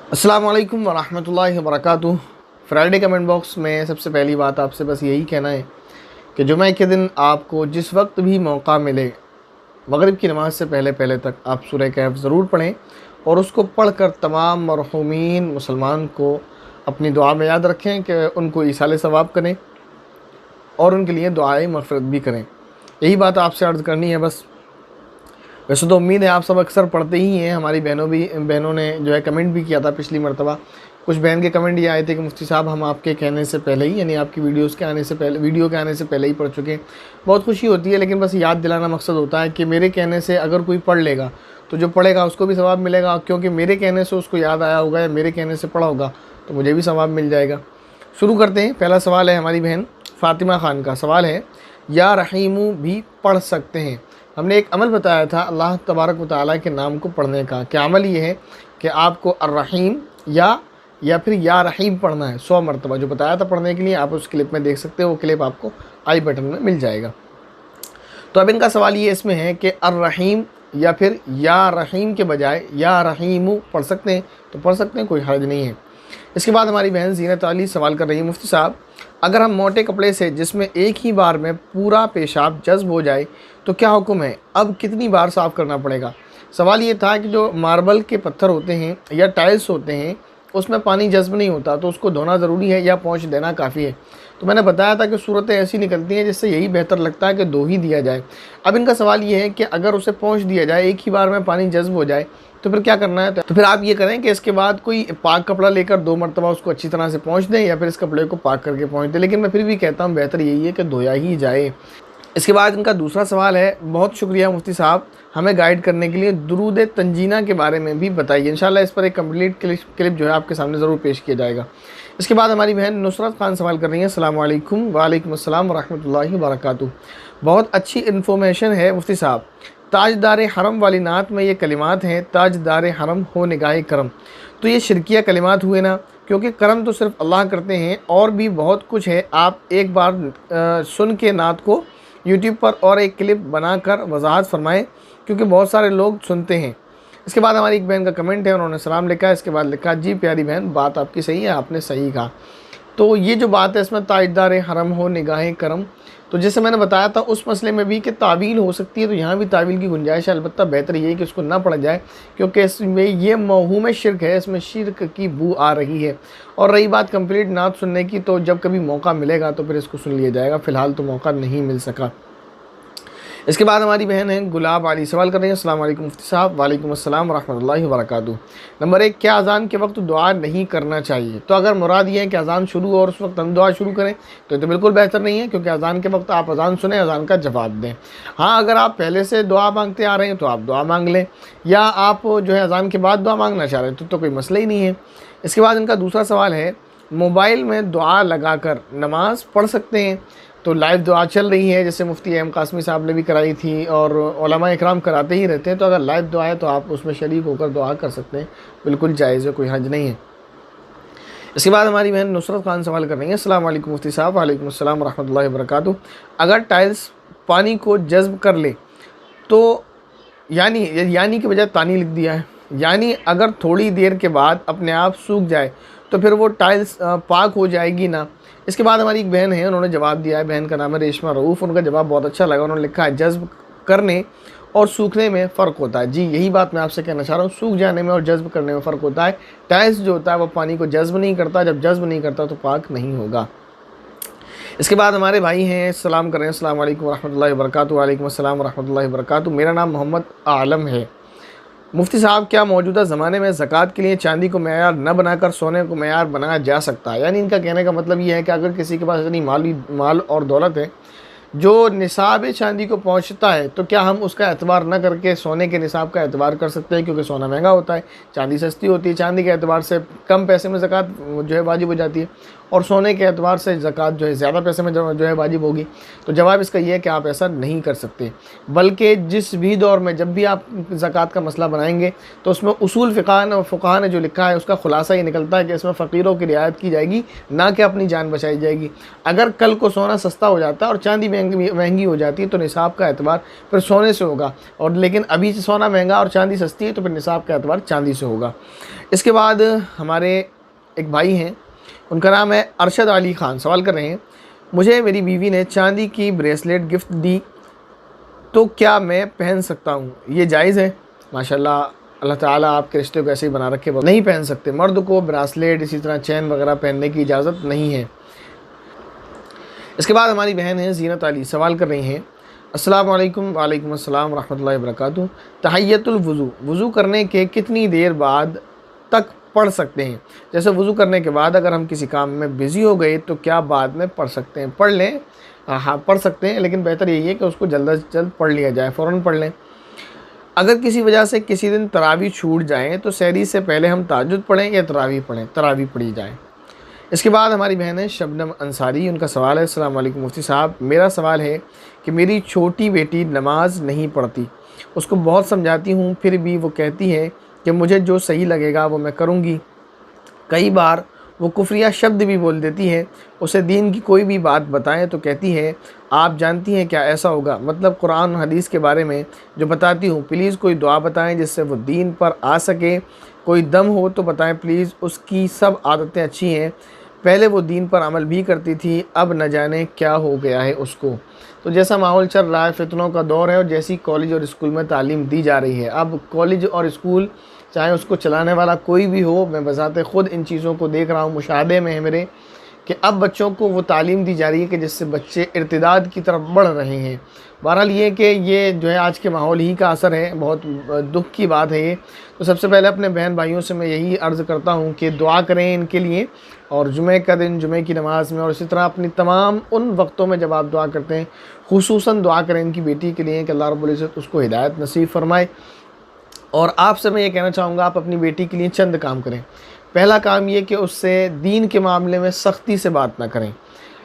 अस्सलाम वालेकुम वरहमतुल्लाहि वबरकातुहू। फ्राइडे कमेंट बॉक्स में सबसे पहली बात आपसे बस यही कहना है कि जुमे के दिन आपको जिस वक्त भी मौका मिले मगरिब की नमाज़ से पहले पहले तक आप सूरह कहफ ज़रूर पढ़ें और उसको पढ़कर तमाम मरहूमीन मुसलमान को अपनी दुआ में याद रखें कि उनको ईसाले सवाब करें और उनके लिए दुआए मग़फ़िरत भी करें। यही बात आपसे अर्ज़ करनी है बस। वैसे तो उम्मीद है आप सब अक्सर पढ़ते ही हैं। हमारी बहनों ने जो है कमेंट भी किया था पिछली मरतबा। कुछ बहन के कमेंट ये आए थे कि मुफ्ती साहब हम आपके कहने से पहले ही यानी आपकी वीडियो के आने से पहले ही पढ़ चुके हैं। बहुत खुशी होती है, लेकिन बस याद दिलाना मकसद होता है कि मेरे कहने से अगर कोई पढ़ लेगा तो जो पढ़ेगा उसको भी सवाब मिलेगा, क्योंकि मेरे कहने से उसको याद आया होगा या मेरे कहने से पढ़ा होगा तो मुझे भी सवाब मिल जाएगा। शुरू करते हैं। पहला सवाल है हमारी बहन फ़ातिमा ख़ान का। सवाल है, या रहीमू भी पढ़ सकते हैं? हमने एक अमल बताया था अल्लाह तबारक व तआला के नाम को पढ़ने का। क्या अमल ये है कि आपको अर्रहीम या फिर या रहीम पढ़ना है 100 मरतबा। जो बताया था पढ़ने के लिए आप उस क्लिप में देख सकते हो, वो क्लिप आपको आई बटन में मिल जाएगा। तो अब इनका सवाल ये इसमें है कि अर्रहीम या फिर या रहीम के बजाय या रहीमू पढ़ सकते हैं? तो पढ़ सकते हैं, कोई हर्ज नहीं है। इसके बाद हमारी बहन ज़ीनत अली सवाल कर रही है, मुफ्ती साहब अगर हम मोटे कपड़े से जिसमें एक ही बार में पूरा पेशाब जज्ब हो जाए तो क्या हुक्म है? अब कितनी बार साफ़ करना पड़ेगा? सवाल ये था कि जो मार्बल के पत्थर होते हैं या टाइल्स होते हैं उसमें पानी जज्ब नहीं होता तो उसको धोना ज़रूरी है या पोंछ देना काफ़ी है? तो मैंने बताया था कि सूरतें ऐसी निकलती हैं जिससे यही बेहतर लगता है कि धो ही दिया जाए। अब इनका सवाल ये है कि अगर उसे पोंछ दिया जाए, एक ही बार में पानी जज्ब हो जाए तो फिर क्या करना है? तो फिर आप ये करें कि इसके बाद कोई पाक कपड़ा लेकर 2 मरतबा उसको अच्छी तरह से पोंछ दें या फिर इस कपड़े को पाक करके पोंछ दें। लेकिन मैं फिर भी कहता हूँ बेहतर यही है कि धोया ही जाए। इसके बाद इनका दूसरा सवाल है, बहुत शुक्रिया मुफ्ती साहब हमें गाइड करने के लिए, दुरूद तंजीना के बारे में भी बताइए। इंशाल्लाह इस पर एक कंप्लीट क्लिप जो है आपके सामने ज़रूर पेश किया जाएगा। इसके बाद हमारी बहन नुसरत खान सवाल कर रही है, अस्सलाम वालेकुम। वालेकुम अस्सलाम वरहमतुल्लाहि वबरकातुहू। बहुत अच्छी इन्फॉर्मेशन है मुफ्ती साहब। ताजदार हरम वाली नात में ये कलिमात हैं, ताजदार हरम हो निगाह करम, तो ये शिरकिया कलिमात हुए ना? क्योंकि करम तो सिर्फ अल्लाह करते हैं और भी बहुत कुछ है। आप एक बार सुन के नात को यूट्यूब पर और एक क्लिप बनाकर वजाहत फरमाएं, क्योंकि बहुत सारे लोग सुनते हैं। इसके बाद हमारी एक बहन का कमेंट है, उन्होंने सलाम लिखा है। इसके बाद लिखा, जी प्यारी बहन बात आपकी सही है, आपने सही कहा। तो ये जो बात है इसमें ताजदार हरम हो निगाह करम, तो जैसे मैंने बताया था उस मसले में भी कि तावील हो सकती है, तो यहाँ भी तावील की गुंजाइश है। अलबत्ता बेहतर ये है कि उसको ना पढ़ा जाए, क्योंकि इसमें ये मौहूम शिरक है, इसमें शिरक की बू आ रही है। और रही बात कंप्लीट नात सुनने की, तो जब कभी मौका मिलेगा तो फिर इसको सुन लिया जाएगा, फ़िलहाल तो मौका नहीं मिल सका। इसके बाद हमारी बहन है गुलाब अली सवाल कर रही है, अस्सलाम वालेकुम मुफ्ती साहब। वालेकुम अस्सलाम वरहमतुल्लाहि वबरकातुहू। नंबर 1, क्या अज़ान के वक्त दुआ नहीं करना चाहिए? तो अगर मुराद ये है कि अज़ान शुरू हो और उस वक्त हम दुआ शुरू करें तो ये तो बिल्कुल बेहतर नहीं है, क्योंकि अज़ान के वक्त आप अज़ान सुने, अज़ान का जवाब दें। हाँ, अगर आप पहले से दुआ मांगते आ रहे हैं तो आप दुआ मांग लें, या आप जो है अज़ान के बाद दुआ मांगना चाह रहे हैं तो कोई मसला ही नहीं है। इसके बाद इनका दूसरा सवाल है, मोबाइल में दुआ लगाकर नमाज़ पढ़ सकते हैं? तो लाइव दुआ चल रही है, जैसे मुफ्ती एम कासमी साहब ने भी कराई थी और उलमा इकराम कराते ही रहते हैं, तो अगर लाइव दुआ है तो आप उसमें शरीक होकर दुआ कर सकते हैं, बिल्कुल जायज़ है, कोई हर्ज नहीं है। इसके बाद हमारी बहन नुसरत खान सवाल कर रही है, अस्सलाम वालेकुम मुफ्ती साहब। वालेकुम अस्सलाम वरहमतुल्लाहि वबरकातुहू। अगर टाइल्स पानी को जज्ब कर ले तो यानी के बजाय तानी लिख दिया है, यानी अगर थोड़ी देर के बाद अपने आप सूख जाए तो फिर वो टाइल्स पाक हो जाएगी ना? इसके बाद हमारी एक बहन है, उन्होंने जवाब दिया है, बहन का नाम है रेशमा रऊफ़। उनका जवाब बहुत अच्छा लगा। उन्होंने लिखा है, जज्ब करने और सूखने में फ़र्क होता है। जी यही बात मैं आपसे कहना चाह रहा हूँ, सूख जाने में और जज्ब करने में फ़र्क होता है। टाइल्स जो होता है वो पानी को जज्ब नहीं करता, जब जज्ब नहीं करता तो पाक नहीं होगा। इसके बाद हमारे भाई हैं, सलाम कर रहे हैं, अस्सलाम वालेकुम रहमतुल्लाहि व बरकातुहू। वालेकुम अस्सलाम रहमतुल्लाहि व बरकातुहू। मेरा नाम मोहम्मद आलम है। मुफ्ती साहब क्या मौजूदा ज़माने में ज़कात के लिए चांदी को मेयार न बनाकर सोने को मेयार बनाया जा सकता है? यानी इनका कहने का मतलब ये है कि अगर किसी के पास इतनी माल और दौलत है जो निसाब चांदी को पहुंचता है, तो क्या हम उसका एतबार न करके सोने के निसाब का एतबार कर सकते हैं? क्योंकि सोना महंगा होता है, चांदी सस्ती होती है, चांदी के एतबार से कम पैसे में ज़कात जो है वाजिब हो जाती है। और सोने के एतबार से ज़कात जो है ज़्यादा पैसे में जो है वाजिब होगी? तो जवाब इसका ये है कि आप ऐसा नहीं कर सकते, बल्कि जिस भी दौर में जब भी आप ज़कात का मसला बनाएंगे तो उसमें उसूल फ़ुक़हा ने जो लिखा है उसका ख़ुलासा ये निकलता है कि इसमें फ़कीरों की रियायत की जाएगी, ना कि अपनी जान बचाई जाएगी। अगर कल को सोना सस्ता हो जाता है और चांदी महंगी हो जाती है तो निसाब का एतबार फिर सोने से होगा, और लेकिन अभी सोना महंगा और चांदी सस्ती है तो फिर निसाब का एतबार चांदी से होगा। इसके बाद हमारे एक भाई हैं, उनका नाम है अरशद अली ख़ान, सवाल कर रहे हैं, मुझे मेरी बीवी ने चांदी की ब्रेसलेट गिफ्ट दी तो क्या मैं पहन सकता हूँ? ये जायज़ है? माशाल्लाह, अल्लाह ताला आपके रिश्ते को ऐसे ही बना रखे। नहीं पहन सकते, मर्द को ब्रासलेट इसी तरह चैन वगैरह पहनने की इजाज़त नहीं है। इसके बाद हमारी बहन है ज़ीनत अली, सवाल कर रही हैं, अस्सलाम वालेकुम। वालेकुम अस्सलाम रहमतुल्लाहि व बरकातुहू। तहिय्यतुल वज़ू, वज़ू करने के कितनी देर बाद तक पढ़ सकते हैं? जैसे वज़ू करने के बाद अगर हम किसी काम में बिज़ी हो गए तो क्या बाद में पढ़ सकते हैं? पढ़ लें, हाँ पढ़ सकते हैं, लेकिन बेहतर यही है कि उसको जल्द से जल्द पढ़ लिया जाए, फ़ौरन पढ़ लें। अगर किसी वजह से किसी दिन तरावी छूट जाए तो सहरी से पहले हम तहज्जुद पढ़ें या तरावी पढ़ें? तरावी पढ़ी जाए। इसके बाद हमारी बहन है शबनम अंसारी, उनका सवाल है, अस्सलाम वालेकुम मुफ्ती साहब, मेरा सवाल है कि मेरी छोटी बेटी नमाज नहीं पढ़ती, उसको बहुत समझाती हूँ फिर भी वो कहती है कि मुझे जो सही लगेगा वो मैं करूँगी। कई बार वो कुफ्रिया शब्द भी बोल देती है, उसे दीन की कोई भी बात बताएं तो कहती है आप जानती हैं क्या ऐसा होगा, मतलब कुरान और हदीस के बारे में जो बताती हूँ, प्लीज़ कोई दुआ बताएं जिससे वो दीन पर आ सके, कोई दम हो तो बताएं प्लीज़। उसकी सब आदतें अच्छी हैं, पहले वो दीन पर अमल भी करती थी, अब न जाने क्या हो गया है उसको। तो जैसा माहौल चल रहा है, फितनों का दौर है, और जैसी कॉलेज और स्कूल में तालीम दी जा रही है, अब कॉलेज और स्कूल चाहे उसको चलाने वाला कोई भी हो, मैं बज़ाते ख़ुद इन चीज़ों को देख रहा हूँ, मुशाहदे में है मेरे, कि अब बच्चों को वो तालीम दी जा रही है कि जिससे बच्चे इर्तिदाद की तरफ बढ़ रहे हैं। बहरहाल ये कि ये जो है आज के माहौल ही का असर है, बहुत दुख की बात है ये। तो सबसे पहले अपने बहन भाइयों से मैं यही अर्ज़ करता हूँ कि दुआ करें इनके लिए, और जुमे का दिन जुमे की नमाज़ में और इसी तरह अपनी तमाम उन वक्तों में जब आप दुआ करते हैं खुसूसन दुआ करें इनकी बेटी के लिए कि अल्लाह रब्बुल इज़्ज़त उसको हिदायत नसीब फरमाए। और आपसे मैं ये कहना चाहूँगा, आप अपनी बेटी के लिए चंद काम करें। पहला काम ये कि उससे दीन के मामले में सख्ती से बात ना करें,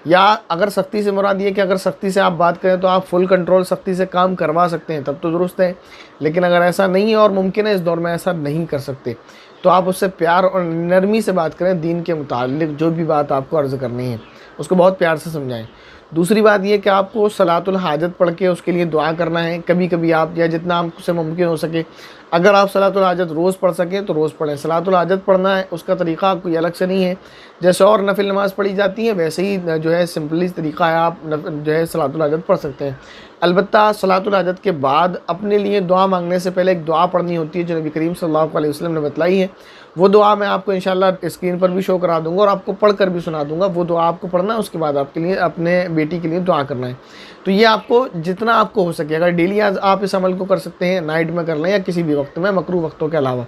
या अगर सख्ती से मुराद ये कि अगर सख्ती से आप बात करें तो आप फुल कंट्रोल सख्ती से काम करवा सकते हैं, तब तो दुरुस्त है। लेकिन अगर ऐसा नहीं है और मुमकिन है इस दौर में ऐसा नहीं कर सकते, तो आप उससे प्यार और नरमी से बात करें, दीन के मुताल्लिक़ जो भी बात आपको अर्ज़ करनी है उसको बहुत प्यार से समझाएं। दूसरी बात यह कि आपको सलातुल हाजत पढ़ के उसके लिए दुआ करना है। कभी कभी आप, या जितना आपसे मुमकिन हो सके, अगर आप सलातुल हाजत रोज़ पढ़ सकें तो रोज़ पढ़ें। सलातुल हाजत पढ़ना है उसका तरीक़ा कोई अलग से नहीं है, जैसे और नफिल नमाज़ पढ़ी जाती है वैसे ही जो है सिंपली तरीक़ा है, आप जो है सलातुल हाजत पढ़ सकते हैं। अलबत्ता सलातुल हाजत के बाद अपने लिए दुआ मांगने से पहले एक दुआ पढ़नी होती है जो नबी करीम सल्लल्लाहु अलैहि वसल्लम ने बतलाई है। वो दुआ मैं आपको इंशाल्लाह स्क्रीन पर भी शो करा दूंगा और आपको पढ़ कर भी सुना दूंगा। वो दुआ आपको पढ़ना है, उसके बाद आपके लिए अपने बेटी के लिए दुआ करना है। तो ये आपको जितना आपको हो सके, अगर डेली आज आप इस अमल को कर सकते हैं, नाइट में कर लें या किसी भी वक्त में, मकरूह वक्तों के अलावा,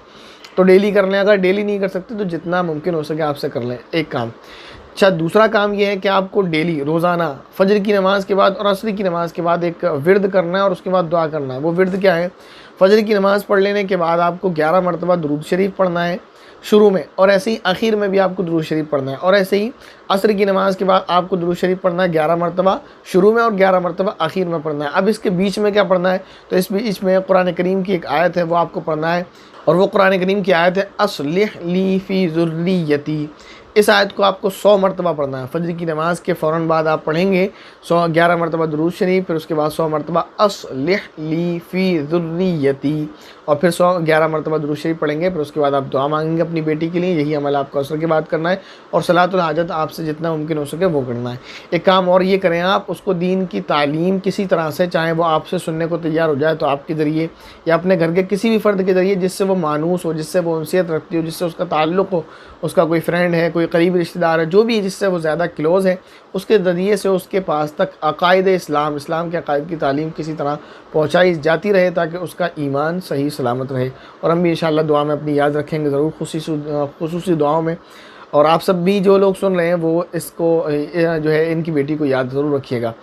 तो डेली कर लें। अगर डेली नहीं कर सकते तो जितना मुमकिन हो सके आपसे कर लें, एक काम। अच्छा, दूसरा काम ये है कि आपको डेली रोज़ाना फजर की नमाज़ के बाद और असर की नमाज़ के बाद एक विर्द करना है और उसके बाद दुआ करना है। वो विर्द क्या है? फजर की नमाज़ पढ़ लेने के बाद आपको 11 मरतबा दुरूद शरीफ पढ़ना है शुरू में, और ऐसे ही आखिर में भी आपको दुरूद शरीफ पढ़ना है, और ऐसे ही असर की नमाज़ के बाद आपको दुरूद शरीफ पढ़ना है 11 मरतबा शुरू में और 11 मरतबा आखिर में पढ़ना है। अब इसके बीच में क्या पढ़ना है? तो इस बीच में कुरान करीम की एक आयत है वो आपको पढ़ना है, और वो कुरान करीम की आयत है अस्लिह ली फ़ी ज़ुर्रियती। इस आयत को आपको 100 मरतबा पढ़ना है। फजर की नमाज़ के फ़ौरन बाद आप पढ़ेंगे 11 मरतबा दुरूद शरीफ, फिर उसके बाद 100 मरतबा अस्लिह ली फ़ी ज़ुर्रियती, और फिर 11 मरतबा दुरूद शरीफ पढ़ेंगे। फिर उसके बाद आप दुआ मांगेंगे अपनी बेटी के लिए। यही अमल आपको असर के बाद करना है, और सलातुल हाजत आपसे जितना मुमकिन हो सके वो करना है। एक काम और ये करें, आप उसको दीन की तालीम किसी तरह से, चाहे वो आपसे सुनने को तैयार हो जाए तो आपके ज़रिए, या अपने घर के किसी भी फ़र्द के ज़रिए जिससे वो मानूस हो, जिससे वो उनसियत रखती हो, जिससे उसका ताल्लुक़ हो, उसका कोई फ्रेंड है, कोई करीबी रिश्तेदार है, जो भी जिससे वो ज़्यादा क्लोज़ है, उसके ज़रिए से उसके पास तक अकायद इस्लाम के अकायद की तालीम किसी तरह पहुँचाई जाती रहे, ताकि उसका ईमान सही सलामत रहे। और हम भी इंशाअल्लाह दुआ में अपनी याद रखेंगे ज़रूर, खुसूसी दुआओं में। और आप सब भी जो लोग सुन रहे हैं वो इसको जो है इनकी बेटी को याद ज़रूर रखिएगा।